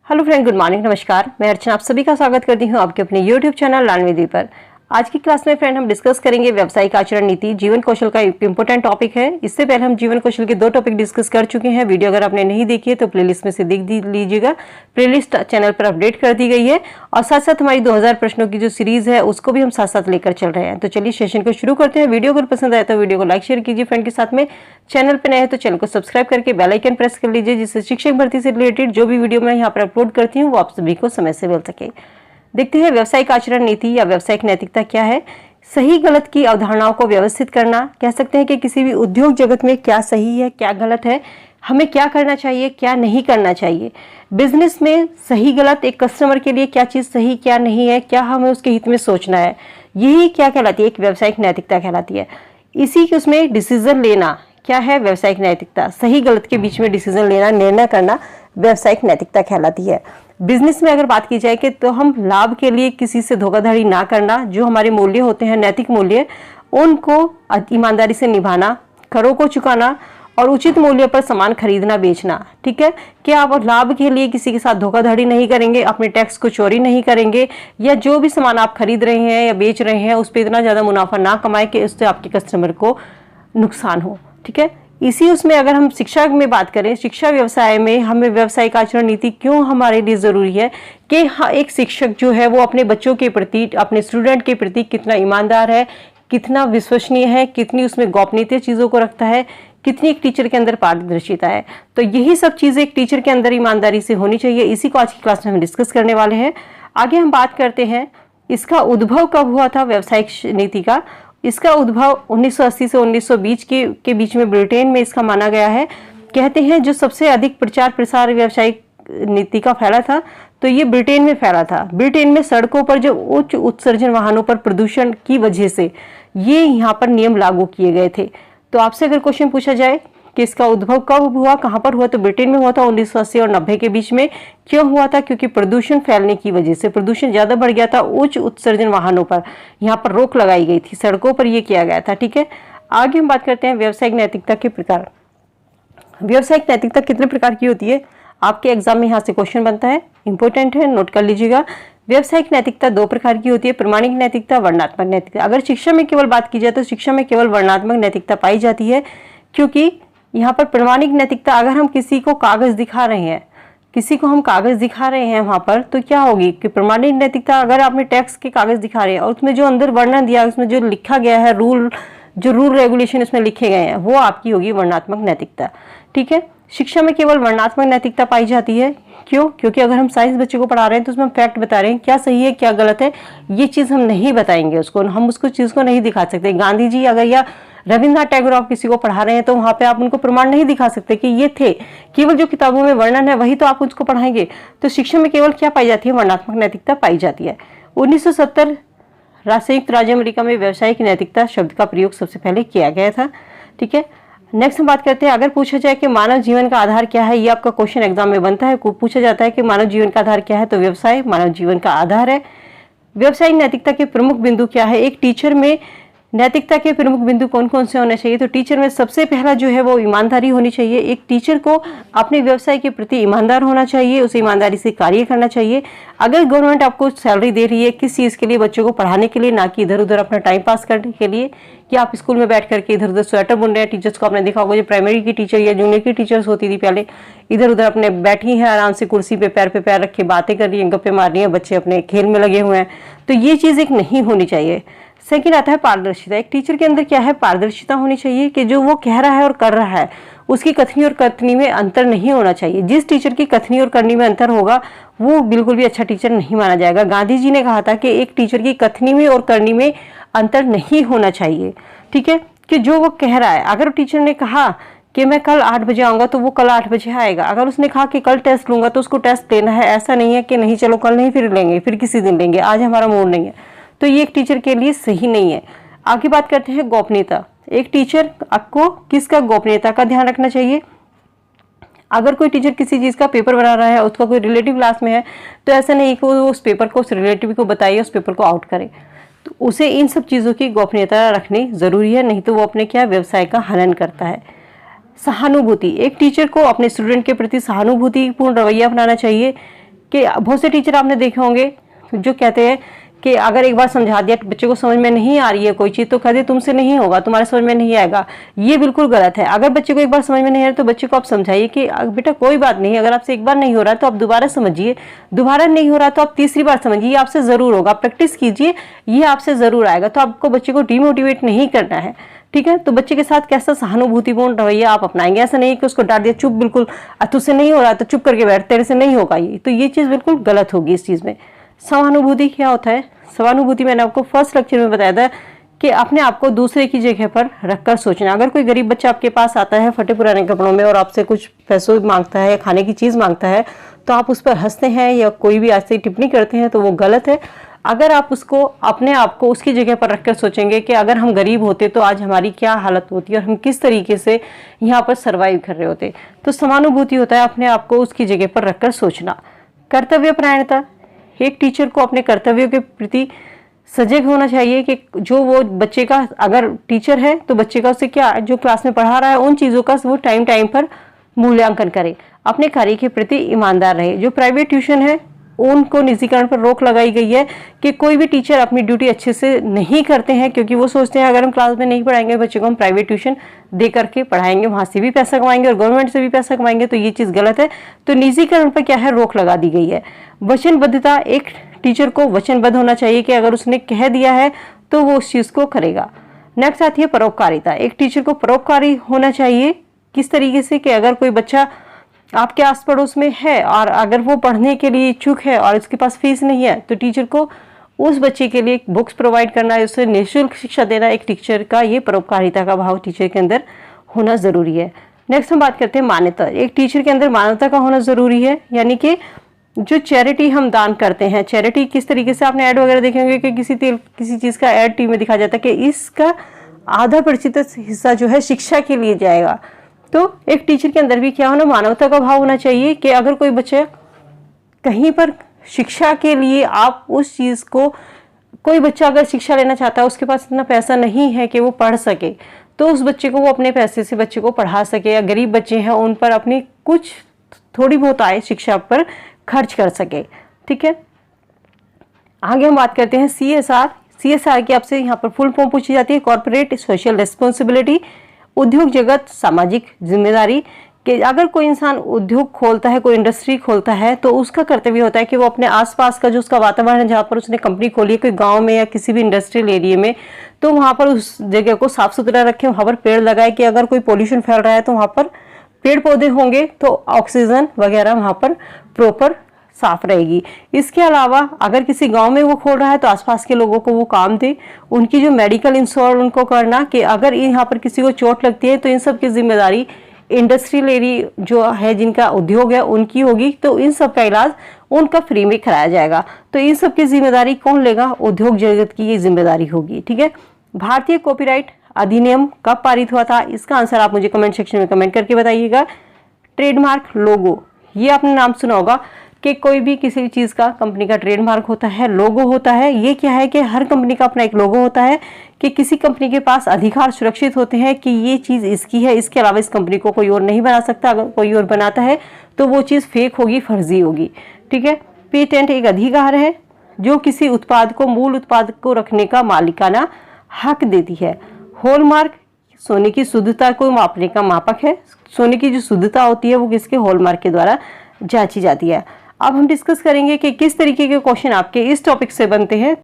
Hello friend, good morning, नमस्कार। मैं अर्चना आप सभी का स्वागत करती हूं आपके अपने यूट्यूब चैनल लानविधि पर। आज की क्लास में फ्रेंड हम डिस्कस करेंगे व्यावसायिक आचरण नीति। जीवन कौशल का एक इंपॉर्टेंट टॉपिक है। इससे पहले हम जीवन कौशल के 2 टॉपिक डिस्कस कर चुके हैं। वीडियो अगर आपने नहीं देखी है तो प्लेलिस्ट में से देख लीजिएगा। प्लेलिस्ट चैनल पर अपडेट कर दी गई है और साथ साथ हमारी 2000 प्रश्नों की जो सीरीज है उसको भी हम साथ साथ लेकर चल रहे हैं। तो चलिए सेशन को शुरू करते हैं। वीडियो अगर पसंद आए तो वीडियो को लाइक शेयर कीजिए फ्रेंड के साथ में। चैनल पर नए हैं तो चैनल को सब्सक्राइब करके बेल आइकन प्रेस कर लीजिए, जिससे शिक्षक भर्ती से रिलेटेड जो भी वीडियो मैं यहाँ पर अपलोड करती हूँ वो आप सभी को समय से मिल सके। देखते हैं व्यावसायिक आचरण नीति या व्यावसायिक नैतिकता क्या है। सही गलत की अवधारणाओं को व्यवस्थित करना। कह सकते हैं कि किसी भी उद्योग जगत में क्या सही है क्या गलत है, हमें क्या करना चाहिए क्या नहीं करना चाहिए। बिजनेस में सही गलत, एक कस्टमर के लिए क्या चीज़ सही क्या नहीं है, क्या हमें उसके हित में सोचना है, यही क्या कहलाती है, एक व्यावसायिक नैतिकता कहलाती है। इसी के उसमें डिसीजन लेना क्या है, व्यावसायिक नैतिकता। सही गलत के बीच में डिसीजन लेना, निर्णय करना व्यावसायिक नैतिकता कहलाती है। बिजनेस में अगर बात की जाए कि तो हम लाभ के लिए किसी से धोखाधड़ी ना करना, जो हमारे मूल्य होते हैं नैतिक मूल्य उनको ईमानदारी से निभाना, करों को चुकाना और उचित मूल्य पर सामान खरीदना बेचना। ठीक है कि आप लाभ के लिए किसी के साथ धोखाधड़ी नहीं करेंगे, अपने टैक्स को चोरी नहीं करेंगे, या जो भी सामान आप खरीद रहे हैं या बेच रहे हैं उस पर इतना ज़्यादा मुनाफा ना कमाए कि उससे आपके कस्टमर को नुकसान हो। ठीक है, इसी उसमें अगर हम शिक्षा में बात करें, शिक्षा व्यवसाय में हमें व्यावसायिक आचरण नीति क्यों हमारे लिए ज़रूरी है कि एक शिक्षक जो है वो अपने बच्चों के प्रति, अपने स्टूडेंट के प्रति कितना ईमानदार है, कितना विश्वसनीय है, कितनी उसमें गोपनीयता चीज़ों को रखता है, कितनी एक टीचर के अंदर पारदर्शिता है। तो यही सब चीज़ें एक टीचर के अंदर ईमानदारी से होनी चाहिए। इसी को आज की क्लास में हम डिस्कस करने वाले हैं। आगे हम बात करते हैं इसका उद्भव कब हुआ था व्यावसायिक नीति का। इसका उद्भव 1980 से 1920 के बीच में ब्रिटेन में इसका माना गया है। कहते हैं जो सबसे अधिक प्रचार प्रसार व्यावसायिक नीति का फैला था तो ये ब्रिटेन में फैला था। ब्रिटेन में सड़कों पर जो उच्च उत्सर्जन वाहनों पर प्रदूषण की वजह से ये यहाँ पर नियम लागू किए गए थे। तो आपसे अगर क्वेश्चन पूछा जाए कि इसका उद्भव कब हुआ, कहाँ पर हुआ, तो ब्रिटेन में हुआ था 1980 और 90 के बीच में। क्यों हुआ था? क्योंकि प्रदूषण फैलने की वजह से प्रदूषण ज़्यादा बढ़ गया था। उच्च उत्सर्जन वाहनों पर यहाँ पर रोक लगाई गई थी, सड़कों पर ये किया गया था। ठीक है, आगे हम बात करते हैं व्यावसायिक नैतिकता के प्रकार। व्यावसायिक नैतिकता कितने प्रकार की होती है? आपके एग्जाम में यहाँ से क्वेश्चन बनता है, इंपॉर्टेंट है, नोट कर लीजिएगा। व्यावसायिक नैतिकता 2 प्रकार की होती है, प्रमाणिक नैतिकता, वर्णनात्मक नैतिकता। अगर शिक्षा में केवल बात की जाए तो शिक्षा में केवल वर्णनात्मक नैतिकता पाई जाती है, क्योंकि यहाँ पर प्रमाणिक नैतिकता अगर हम किसी को कागज दिखा रहे हैं, किसी को हम कागज दिखा रहे हैं वहाँ पर, तो क्या होगी कि प्रमाणिक नैतिकता अगर आपने टैक्स के कागज दिखा रहे हैं और उसमें जो अंदर वर्णन दिया, उसमें जो लिखा गया है रूल रेगुलेशन उसमें लिखे गए हैं, वो आपकी होगी वर्णनात्मक नैतिकता। ठीक है, शिक्षा में केवल वर्णनात्मक नैतिकता पाई जाती है। क्यों? क्योंकि अगर हम साइंस बच्चे को पढ़ा रहे हैं तो उसमें हम फैक्ट बता रहे हैं, क्या सही है क्या गलत है, ये चीज़ हम नहीं बताएंगे उसको, हम उसको चीज़ को नहीं दिखा सकते। गांधी जी अगर या रविन्द्रनाथ टैगोर आप किसी को पढ़ा रहे हैं तो वहाँ पे आप उनको प्रमाण नहीं दिखा सकते कि ये थे, केवल जो किताबों में वर्णन है वही तो आप उसको पढ़ाएंगे। तो शिक्षा में केवल क्या पाई जाती है? वर्णनात्मक नैतिकता पाई जाती है। 1970 संयुक्त राज्य अमेरिका में व्यावसायिक नैतिकता शब्द का प्रयोग सबसे पहले किया गया था। ठीक है, नेक्स्ट हम बात करते हैं, अगर पूछा जाए कि मानव जीवन का आधार क्या है, ये आपका क्वेश्चन एग्जाम में बनता है, पूछा जाता है कि मानव जीवन का आधार क्या है, तो व्यवसाय मानव जीवन का आधार है। व्यावसायिक नैतिकता के प्रमुख बिंदु क्या है? एक टीचर में नैतिकता के प्रमुख बिंदु कौन कौन से होने चाहिए? तो टीचर में सबसे पहला जो है वो ईमानदारी होनी चाहिए। एक टीचर को अपने व्यवसाय के प्रति ईमानदार होना चाहिए, उसे ईमानदारी से कार्य करना चाहिए। अगर गवर्नमेंट आपको सैलरी दे रही है किस चीज़ के लिए? बच्चों को पढ़ाने के लिए, ना कि इधर उधर अपना टाइम पास करने के लिए, कि आप स्कूल में बैठ करके इधर उधर स्वेटर बुन रहे हैं। टीचर्स को आपने देखा होगा, जो प्राइमरी की टीचर या जूनियर की टीचर्स होती थी पहले, इधर उधर अपने बैठी हैं आराम से कुर्सी पे पैर रख के बातें कर रही हैं, गप्पे मार रही हैं, बच्चे अपने खेल में लगे हुए हैं। तो ये चीज़ एक नहीं होनी चाहिए। सेकंड आता है पारदर्शिता। एक टीचर के अंदर क्या है? पारदर्शिता होनी चाहिए कि जो वो कह रहा है और कर रहा है उसकी कथनी और करनी में अंतर नहीं होना चाहिए। जिस टीचर की कथनी और करनी में अंतर होगा वो बिल्कुल भी अच्छा टीचर नहीं माना जाएगा। गांधी जी ने कहा था कि एक टीचर की कथनी में और करनी में अंतर नहीं होना चाहिए। ठीक है, कि जो वो कह रहा है, अगर टीचर ने कहा कि मैं कल 8 बजे आऊँगा तो वो कल 8 बजे आएगा। अगर उसने कहा कि कल टेस्ट लूँगा तो उसको टेस्ट लेना है। ऐसा नहीं है कि नहीं चलो कल नहीं फिर लेंगे, फिर किसी दिन लेंगे, आज हमारा मूड नहीं है, तो ये एक टीचर के लिए सही नहीं है। आगे बात करते हैं गोपनीयता। एक टीचर आपको किसका गोपनीयता का ध्यान रखना चाहिए? अगर कोई टीचर किसी चीज़ का पेपर बना रहा है, उसका कोई रिलेटिव क्लास में है, तो ऐसा नहीं कि वो उस पेपर को उस रिलेटिव को बताइए, उस पेपर को आउट करे। तो उसे इन सब चीज़ों की गोपनीयता रखनी ज़रूरी है, नहीं तो वो अपने क्या व्यवसाय का हनन करता है। सहानुभूति। एक टीचर को अपने स्टूडेंट के प्रति सहानुभूतिपूर्ण रवैया अपनाना चाहिए। कि बहुत से टीचर आपने देखे होंगे जो कहते हैं कि अगर एक बार समझा दिया बच्चे को समझ में नहीं आ रही है कोई चीज़ तो कहते तुमसे नहीं होगा, तुम्हारे समझ में नहीं आएगा। ये बिल्कुल गलत है। अगर बच्चे को एक बार समझ में नहीं आ रहा तो बच्चे को आप समझाइए कि बेटा कोई बात नहीं, अगर आपसे एक बार नहीं हो रहा तो आप दोबारा समझिए, दोबारा नहीं हो रहा तो आप तीसरी बार समझिए, ये आपसे ज़रूर होगा, प्रैक्टिस कीजिए, ये आपसे ज़रूर आएगा। तो आपको बच्चे को डिमोटिवेट नहीं करना है, ठीक है। तो बच्चे के साथ कैसा सहानुभूतिपूर्ण रवैया आप अपनाएंगे। ऐसा नहीं कि उसको डांट दिया चुप, बिल्कुल तुझसे नहीं हो रहा तो चुप करके बैठ, तेरे से नहीं होगा ये, तो ये चीज़ बिल्कुल गलत होगी। इस चीज़ में सहानुभूति क्या होता है? सहानुभूति मैंने आपको फर्स्ट लेक्चर में बताया था कि अपने आप को दूसरे की जगह पर रखकर सोचना। अगर कोई गरीब बच्चा आपके पास आता है फटे पुराने कपड़ों में और आपसे कुछ पैसों मांगता है या खाने की चीज़ मांगता है तो आप उस पर हंसते हैं या कोई भी ऐसी टिप्पणी करते हैं तो वो गलत है। अगर आप उसको अपने आप को उसकी जगह पर रखकर सोचेंगे कि अगर हम गरीब होते तो आज हमारी क्या हालत होती और हम किस तरीके से यहाँ पर सर्वाइव कर रहे होते, तो समानुभूति होता है अपने आप को उसकी जगह पर रखकर सोचना। कर्तव्य परायणता, एक टीचर को अपने कर्तव्यों के प्रति सजग होना चाहिए कि जो वो बच्चे का, अगर टीचर है तो बच्चे का उससे क्या जो क्लास में पढ़ा रहा है उन चीज़ों का वो टाइम टाइम पर मूल्यांकन करे, अपने कार्य के प्रति ईमानदार रहे। जो प्राइवेट ट्यूशन है उनको निजीकरण पर रोक लगाई गई है कि कोई भी टीचर अपनी ड्यूटी अच्छे से नहीं करते हैं, क्योंकि वो सोचते हैं अगर हम क्लास में नहीं पढ़ाएंगे बच्चे को, हम प्राइवेट ट्यूशन दे करके पढ़ाएंगे, वहाँ से भी पैसा कमाएंगे और गवर्नमेंट से भी पैसा कमाएंगे, तो ये चीज़ गलत है। तो निजीकरण पर क्या है, रोक लगा दी गई है। वचनबद्धता, एक टीचर को वचनबद्ध होना चाहिए कि अगर उसने कह दिया है तो वो उस चीज़ को करेगा। नेक्स्ट आती है परोपकारिता, एक टीचर को परोपकारी होना चाहिए। किस तरीके से कि अगर कोई बच्चा आपके आस पड़ोस में है और अगर वो पढ़ने के लिए इच्छुक है और उसके पास फीस नहीं है तो टीचर को उस बच्चे के लिए बुक्स प्रोवाइड करना है, उसे निःशुल्क शिक्षा देना, एक टीचर का ये परोपकारिता का भाव टीचर के अंदर होना ज़रूरी है। नेक्स्ट हम बात करते हैं मानवता, एक टीचर के अंदर मानवता का होना ज़रूरी है। यानी कि जो चैरिटी हम दान करते हैं, चैरिटी किस तरीके से आपने ऐड वगैरह देखेंगे कि किसी चीज़ का ऐड टीवी में दिखाया जाता है कि इसका आधा प्रतिशत हिस्सा जो है शिक्षा के लिए जाएगा। तो एक टीचर के अंदर भी क्या होना, मानवता का भाव होना चाहिए कि अगर कोई बच्चा कहीं पर शिक्षा के लिए आप उस चीज़ को, कोई बच्चा अगर शिक्षा लेना चाहता है उसके पास इतना पैसा नहीं है कि वो पढ़ सके, तो उस बच्चे को वो अपने पैसे से बच्चे को पढ़ा सके, या गरीब बच्चे हैं उन पर अपनी कुछ थोड़ी बहुत आय शिक्षा पर खर्च कर सके, ठीक है। आगे हम बात करते हैं CSR। CSR की आपसे यहाँ पर फुल फॉर्म पूछी जाती है, कॉर्पोरेट सोशल रिस्पॉन्सिबिलिटी, उद्योग जगत सामाजिक जिम्मेदारी। कि अगर कोई इंसान उद्योग खोलता है, कोई इंडस्ट्री खोलता है तो उसका कर्तव्य होता है कि वो अपने आसपास का जो उसका वातावरण है, जहाँ पर उसने कंपनी खोली है, कोई गांव में या किसी भी इंडस्ट्रियल एरिया में, तो वहाँ पर उस जगह को साफ सुथरा रखें, वहाँ पर पेड़ लगाए कि अगर कोई पोल्यूशन फैल रहा है तो वहाँ पर पेड़ पौधे होंगे तो ऑक्सीजन वगैरह वहाँ पर प्रॉपर साफ रहेगी। इसके अलावा अगर किसी गांव में वो खोल रहा है तो आसपास के लोगों को वो काम दे, उनकी जो मेडिकल इंश्योर उनको करना कि अगर यहाँ पर किसी को चोट लगती है तो इन सब की जिम्मेदारी इंडस्ट्रियल एरिया जो है, जिनका उद्योग है, उनकी होगी, तो इन सब का इलाज उनका फ्री में कराया जाएगा। तो इन सब की जिम्मेदारी कौन लेगा, उद्योग जगत की ये जिम्मेदारी होगी, ठीक है। भारतीय कॉपीराइट अधिनियम कब पारित हुआ था, इसका आंसर आप मुझे कमेंट सेक्शन में कमेंट करके बताइएगा। ट्रेडमार्क, लोगो, ये आपने नाम सुना होगा कि कोई भी किसी भी चीज़ का कंपनी का ट्रेडमार्क होता है, लोगो होता है। ये क्या है कि हर कंपनी का अपना एक लोगो होता है कि किसी कंपनी के पास अधिकार सुरक्षित होते हैं कि ये चीज़ इसकी है, इसके अलावा इस कंपनी को कोई और नहीं बना सकता। अगर कोई और बनाता है तो वो चीज़ फेक होगी, फर्जी होगी, ठीक है। पेटेंट एक अधिकार है जो किसी उत्पाद को, मूल उत्पाद को रखने का मालिकाना हक देती है। हॉलमार्क, सोने की शुद्धता को मापने का मापक है। सोने की जो शुद्धता होती है वो किसके, हॉलमार्क के द्वारा जांची जाती है। अब हम डिस्कस करेंगे कि किस तरीके के क्वेश्चन आपके इस टॉपिक से बनते हैं।